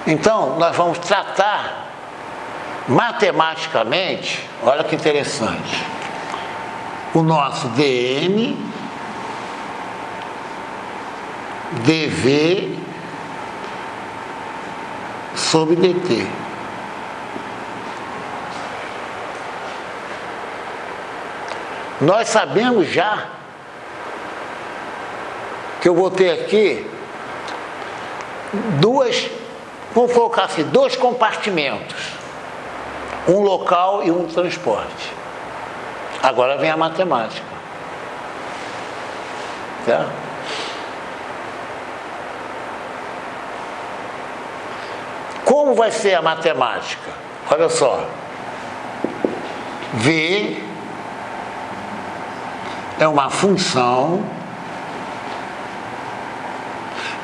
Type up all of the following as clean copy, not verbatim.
Então, nós vamos tratar matematicamente, olha que interessante, o nosso dn, dv sobre dt. Nós sabemos já que eu vou ter aqui vamos colocar assim, dois compartimentos, um local e um transporte. Agora vem a matemática, tá? Como vai ser a matemática? Olha só, V é uma função.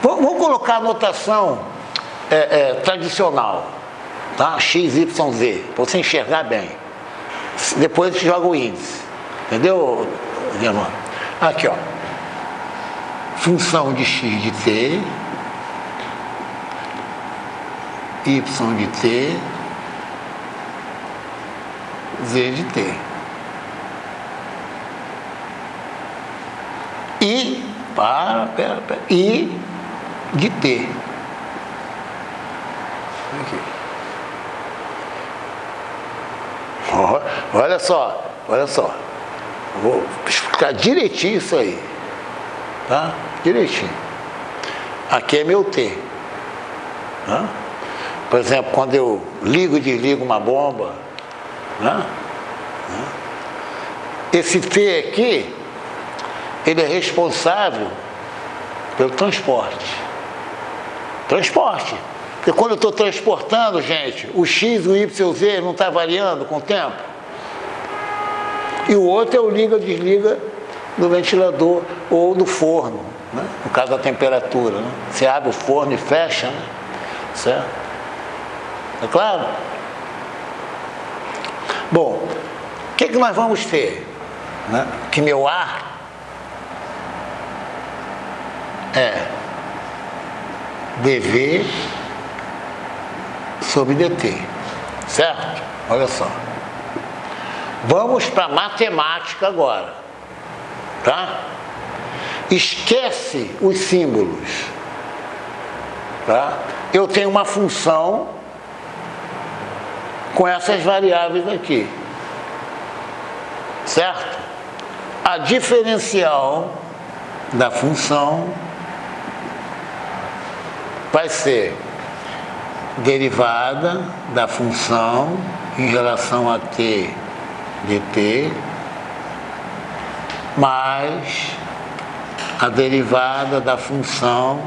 Vamos colocar a notação tradicional, tá? X, Y, Z, para você enxergar bem. Depois você joga o índice, entendeu, Guilherme? Aqui, ó, função de X de T, Y de T, Z de T. I de T. Aqui. Olha só. Vou explicar direitinho isso aí, tá? Direitinho. Aqui é meu T, tá? Por exemplo, quando eu ligo e desligo uma bomba, né? Esse T aqui, ele é responsável pelo transporte. Porque quando eu estou transportando, gente, o X, o Y, o Z não está variando com o tempo. E o outro é o liga ou desliga do ventilador ou do forno, né? No caso da temperatura, né? Você abre o forno e fecha, né? Certo? É claro? Bom, o que nós vamos ter? Né? Que meu ar é dV sobre dt, certo? Olha só. Vamos para a matemática agora, tá? Esquece os símbolos, tá? Eu tenho uma função com essas variáveis aqui, certo? A diferencial da função vai ser derivada da função em relação a t dt mais a derivada da função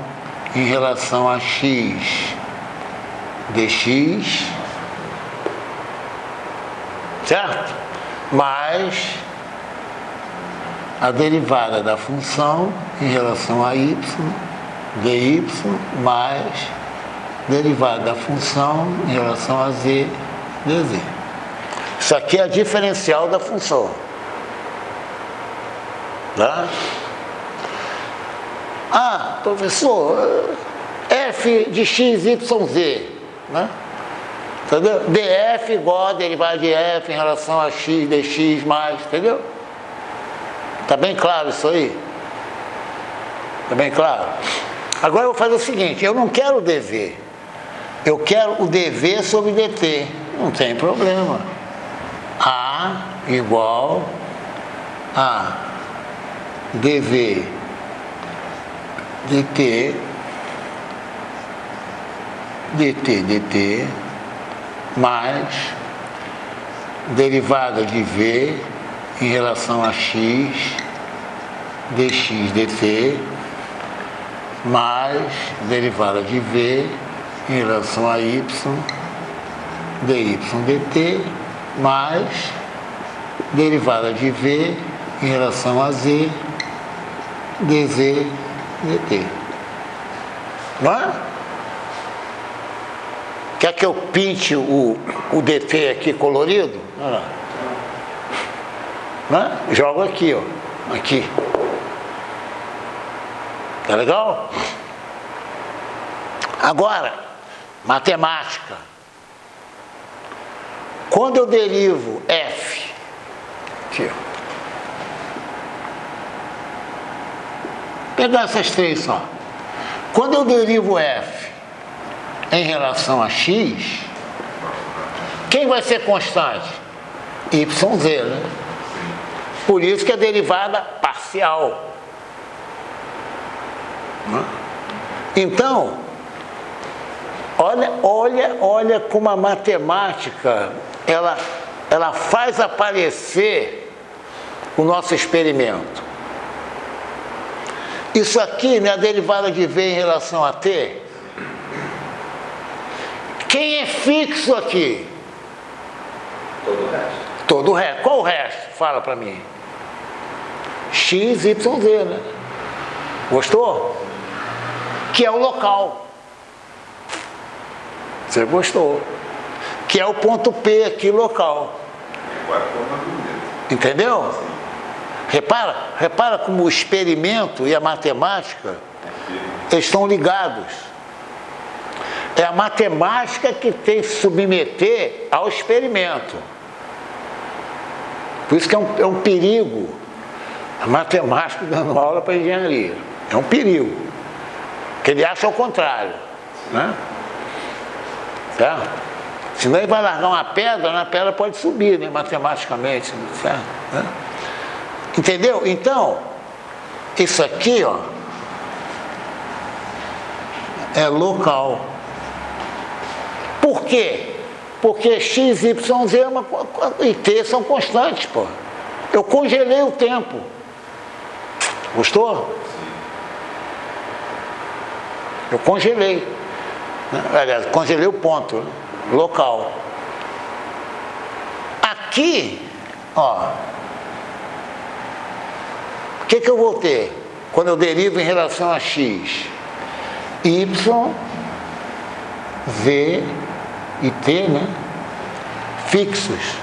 em relação a x dx, certo? Mais a derivada da função em relação a y dy mais derivada da função em relação a z dz. Isso aqui é a diferencial da função, tá? Ah, professor, f de x, y, z, né? Entendeu? df igual a derivada de f em relação a x dx mais, entendeu? Tá bem claro isso aí? Tá bem claro? Agora eu vou fazer o seguinte, eu não quero o dv, eu quero o dv sobre dt, não tem problema. A igual a dv dt dt mais derivada de v em relação a x dx dt mais derivada de v em relação a y dy dt mais derivada de v em relação a z dz dt. Não é? Quer que eu pinte o dt aqui colorido? Olha lá. Não é? Jogo aqui, ó. Aqui. Tá legal? Agora, matemática. Quando eu derivo F, aqui, ó. Pegar essas três só. Quando eu derivo F em relação a X, quem vai ser constante? YZ, né? Por isso que é derivada parcial. Então, olha como a matemática, ela faz aparecer o nosso experimento. Isso aqui, né, a derivada de V em relação a T. Quem é fixo aqui? Todo o resto. Todo o resto. Qual o resto? Fala para mim. X, Y, Z, né? Gostou? Que é o local. Você gostou? Que é o ponto P aqui, local. Entendeu? Repara como o experimento e a matemática eles estão ligados. É a matemática que tem que se submeter ao experimento. Por isso que é um perigo a matemática dando aula para engenharia. É um perigo. Porque ele acha o contrário. Né? Certo? Senão ele vai largar uma pedra, a pedra pode subir, né, matematicamente. Certo? Né? Entendeu? Então, isso aqui, ó, é local. Por quê? Porque X, Y, Z e T são constantes, pô. Eu congelei o tempo. Gostou? Eu congelei. Aliás, congelei o ponto, né? Local. Aqui, ó, o que eu vou ter quando eu derivo em relação a X? Y, Z e T, né? Fixos.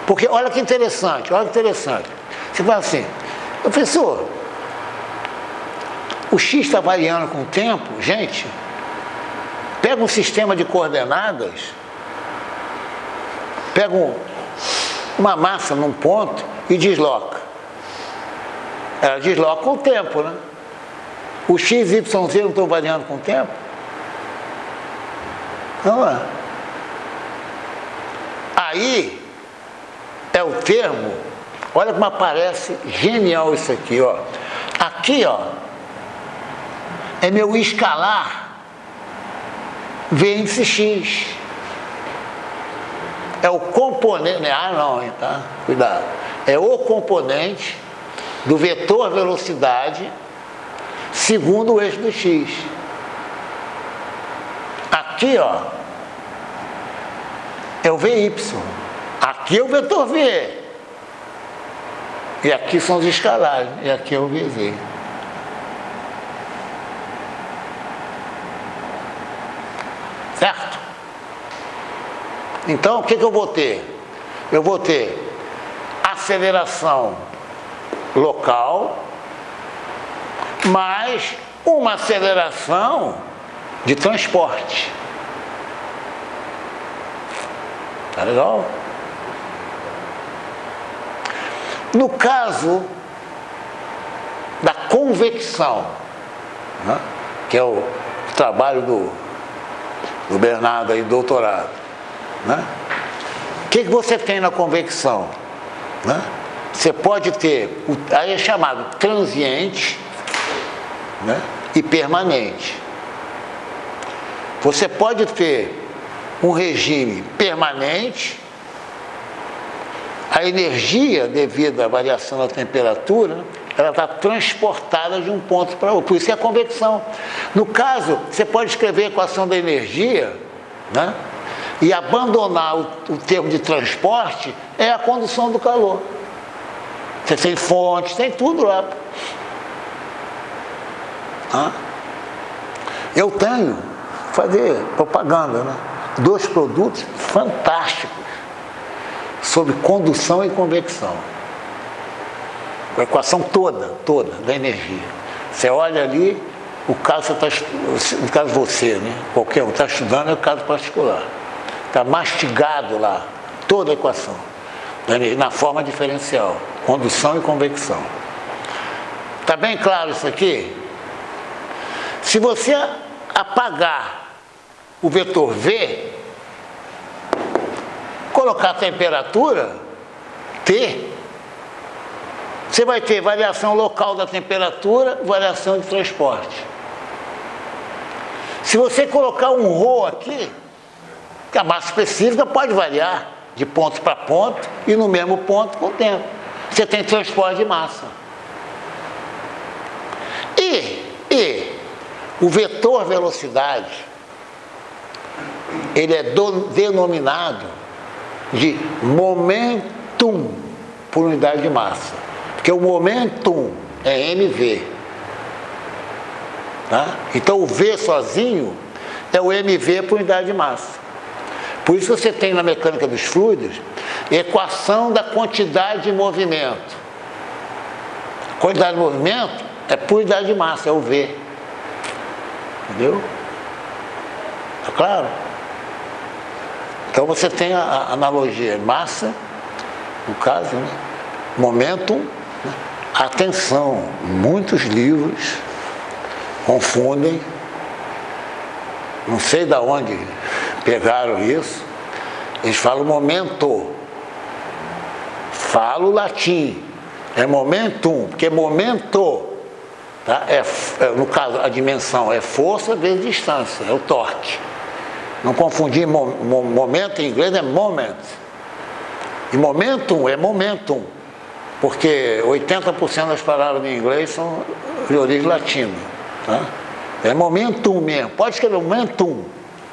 Porque olha que interessante, olha que interessante. Você fala assim, professor, o X está variando com o tempo? Gente, pega um sistema de coordenadas, pega uma massa num ponto e desloca. Ela desloca com o tempo, né? O X, Y, Z não estão variando com o tempo? Não é. Aí é o termo, olha como aparece genial isso aqui, ó. Aqui, ó, é meu escalar V índice X. É o componente, não, tá? Cuidado. É o componente do vetor velocidade segundo o eixo do X. Aqui, ó, é o VY. Aqui é o vetor V. E aqui são os escalares. E aqui é o VZ. Certo? Então, o que eu vou ter? Eu vou ter aceleração local mais uma aceleração de transporte. Tá legal? No caso da convecção, né, que é o trabalho do Bernardo aí, doutorado, né? O que você tem na convecção? Né? Você pode ter, aí é chamado transiente, né, e permanente. Você pode ter um regime permanente, a energia devido à variação da temperatura, ela está transportada de um ponto para outro, por isso é a convecção. No caso, você pode escrever a equação da energia, né, e abandonar o termo de transporte, é a condução do calor. Você tem fontes, tem tudo lá. Eu tenho, fazer propaganda, né, 2 produtos fantásticos sobre condução e convecção. A equação toda da energia. Você olha ali, o caso no caso você, né? Qualquer um está estudando é o caso particular. Está mastigado lá toda a equação, na forma diferencial, condução e convecção. Está bem claro isso aqui? Se você apagar o vetor V, colocar a temperatura, T, você vai ter variação local da temperatura, variação de transporte. Se você colocar um ρ aqui, que a massa específica pode variar de ponto para ponto e no mesmo ponto com o tempo. Você tem transporte de massa. E o vetor velocidade, ele é denominado de momentum por unidade de massa. Porque o momentum é mv. Tá? Então o V sozinho é o mv por unidade de massa. Por isso você tem na mecânica dos fluidos equação da quantidade de movimento. A quantidade de movimento é por unidade de massa, é o V. Entendeu? Tá claro? Então você tem a analogia massa, no caso, né? Momentum, né? Atenção, muitos livros confundem, não sei de onde pegaram isso, eles falam momento, falo latim, é momentum, porque momento, tá? No caso, a dimensão é força vezes distância, é o torque. Não confundir momento em inglês é moment. E momentum é momentum, porque 80% das palavras em inglês são de origem latina. Tá? É momentum mesmo. Pode escrever momentum.